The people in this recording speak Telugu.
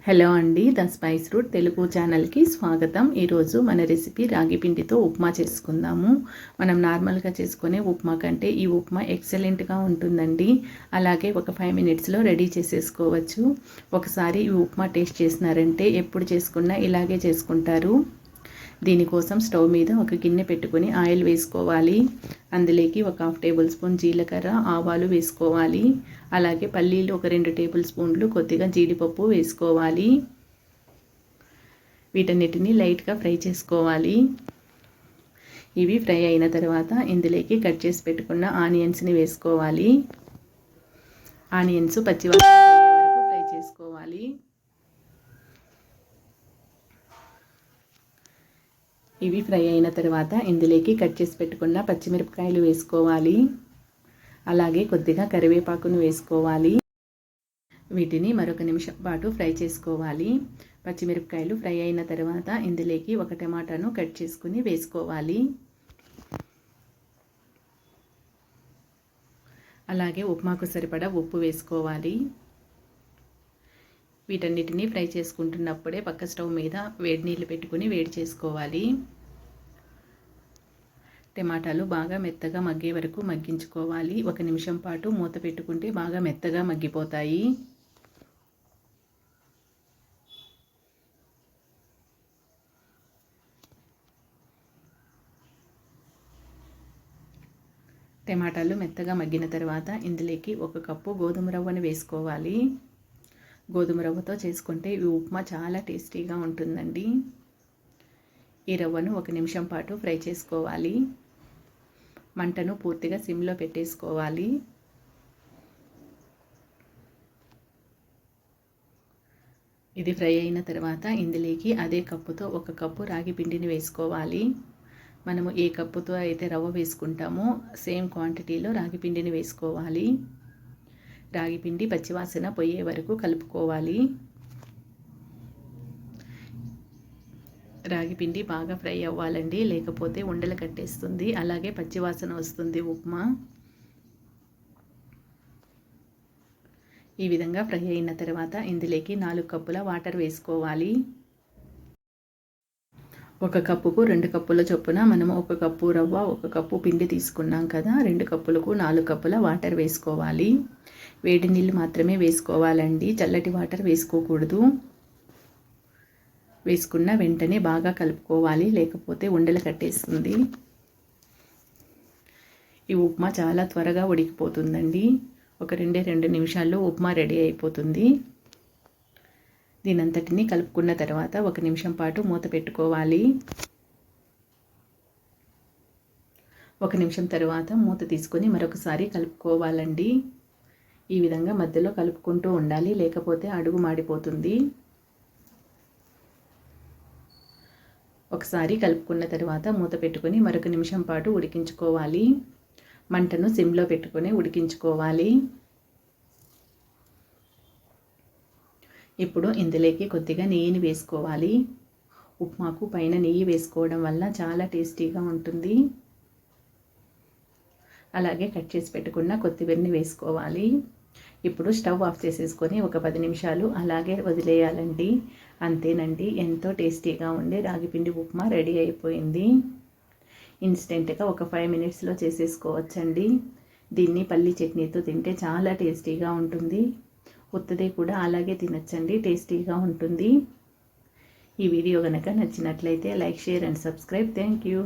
హలో అండి, ద స్పైస్ రూట్ తెలుగు ఛానల్కి స్వాగతం. ఈరోజు మన రెసిపీ రాగి పిండితో ఉప్మా చేసుకుందాము. మనం నార్మల్గా చేసుకునే ఉప్మా కంటే ఈ ఉప్మా ఎక్సలెంట్గా ఉంటుందండి. అలాగే ఒక 5 మినిట్స్లో రెడీ చేసేసుకోవచ్చు. ఒకసారి ఈ ఉప్మా టేస్ట్ చేసినారంటే ఎప్పుడు చేసుకున్నా ఇలాగే చేసుకుంటారు. దీనికోసం స్టవ్ మీద ఒక గిన్నె పెట్టుకొని ఆయిల్ వేసుకోవాలి. అందులోకి ఒక 1/2 టేబుల్ స్పూన్ జీలకర్ర, ఆవాలు వేసుకోవాలి. అలాగే పల్లీలు ఒక 2 టేబుల్ స్పూన్లు, కొద్దిగా జీడిపప్పు వేసుకోవాలి. వీటన్నిటిని లైట్గా ఫ్రై చేసుకోవాలి. ఇవి ఫ్రై అయిన తర్వాత ఇందులోకి కట్ చేసి పెట్టుకున్న ఆనియన్స్ని వేసుకోవాలి. ఆనియన్స్ పచ్చివాసన పోయే వరకు ఫ్రై చేసుకోవాలి. ఇవి ఫ్రై అయిన తర్వాత ఇందులోకి కట్ చేసి పెట్టుకున్న పచ్చిమిరపకాయలు వేసుకోవాలి. అలాగే కొద్దిగా కరివేపాకును వేసుకోవాలి. వీటిని మరొక నిమిషం పాటు ఫ్రై చేసుకోవాలి. పచ్చిమిరపకాయలు ఫ్రై అయిన తర్వాత ఇందులోకి ఒక టమాటాను కట్ చేసుకుని వేసుకోవాలి. అలాగే ఉప్మాకు సరిపడా ఉప్పు వేసుకోవాలి. వీటన్నిటిని ఫ్రై చేసుకుంటున్నప్పుడే పక్క స్టవ్ మీద వేడి నీళ్ళు పెట్టుకుని వేడి చేసుకోవాలి. టమాటాలు బాగా మెత్తగా మగ్గే వరకు మగ్గించుకోవాలి. 1 నిమిషం పాటు మూత పెట్టుకుంటే బాగా మెత్తగా మగ్గిపోతాయి. టమాటాలు మెత్తగా మగ్గిన తర్వాత ఇందులోకి 1 కప్పు గోధుమ రవ్వను వేసుకోవాలి. గోధుమ రవ్వతో చేసుకుంటే ఈ ఉప్మా చాలా టేస్టీగా ఉంటుందండి. ఈ రవ్వను 1 నిమిషం పాటు ఫ్రై చేసుకోవాలి. మంటను పూర్తిగా సిమ్లో పెట్టేసుకోవాలి. ఇది ఫ్రై అయిన తర్వాత ఇందులోకి అదే కప్పుతో 1 కప్పు రాగి పిండిని వేసుకోవాలి. మనము ఏ కప్పుతో అయితే రవ్వ వేసుకుంటామో సేమ్ క్వాంటిటీలో రాగి పిండిని వేసుకోవాలి. రాగి పిండి పచ్చివాసన పోయే వరకు కలుపుకోవాలి. రాగి పిండి బాగా ఫ్రై అవ్వాలండి, లేకపోతే ఉండలు కట్టేస్తుంది, అలాగే పచ్చివాసన వస్తుంది ఉప్మా. ఈ విధంగా ఫ్రై అయిన తర్వాత ఇందులోకి 4 కప్పుల వాటర్ వేసుకోవాలి. 1 కప్పుకు 2 కప్పుల చొప్పున మనము 1 కప్పు రవ్వ 1 కప్పు పిండి తీసుకున్నాం కదా, 2 కప్పులకు 4 కప్పుల వాటర్ వేసుకోవాలి. వేడి నీళ్ళు మాత్రమే వేసుకోవాలండి, చల్లటి వాటర్ వేసుకోకూడదు. వేసుకున్న వెంటనే బాగా కలుపుకోవాలి, లేకపోతే ఉండలు కట్టేస్తుంది. ఈ ఉప్మా చాలా త్వరగా ఉడికిపోతుందండి. ఒక 2 నిమిషాల్లో ఉప్మా రెడీ అయిపోతుంది. దీనంతటిని కలుపుకున్న తర్వాత 1 నిమిషం పాటు మూత పెట్టుకోవాలి. 1 నిమిషం తర్వాత మూత తీసుకొని మరొకసారి కలుపుకోవాలండి. ఈ విధంగా మధ్యలో కలుపుకుంటూ ఉండాలి, లేకపోతే అడుగు మాడిపోతుంది. ఒకసారి కలుపుకున్న తర్వాత మూత పెట్టుకొని మరొక నిమిషం పాటు ఉడికించుకోవాలి. మంటను సిమ్లో పెట్టుకొని ఉడికించుకోవాలి. ఇప్పుడు ఇందులోకి కొద్దిగా నెయ్యిని వేసుకోవాలి. ఉప్మాకు పైన నెయ్యి వేసుకోవడం వల్ల చాలా టేస్టీగా ఉంటుంది. అలాగే కట్ చేసి పెట్టుకున్న కొత్తిమీరని వేసుకోవాలి. ఇప్పుడు స్టవ్ ఆఫ్ చేసేసుకొని ఒక 10 నిమిషాలు అలాగే వదిలేయాలండి. అంతేనండి, ఎంతో టేస్టీగా ఉండే రాగిపిండి ఉప్మా రెడీ అయిపోయింది. ఇన్స్టెంట్గా ఒక 5 మినిట్స్లో చేసేసుకోవచ్చండి. దీన్ని పల్లి చట్నీతో తింటే చాలా టేస్టీగా ఉంటుంది. ఉత్తదే కూడా అలాగే తినచ్చండి, టేస్టీగా ఉంటుంది. ఈ వీడియో కనుక నచ్చినట్లయితే like, share and subscribe. Thank you.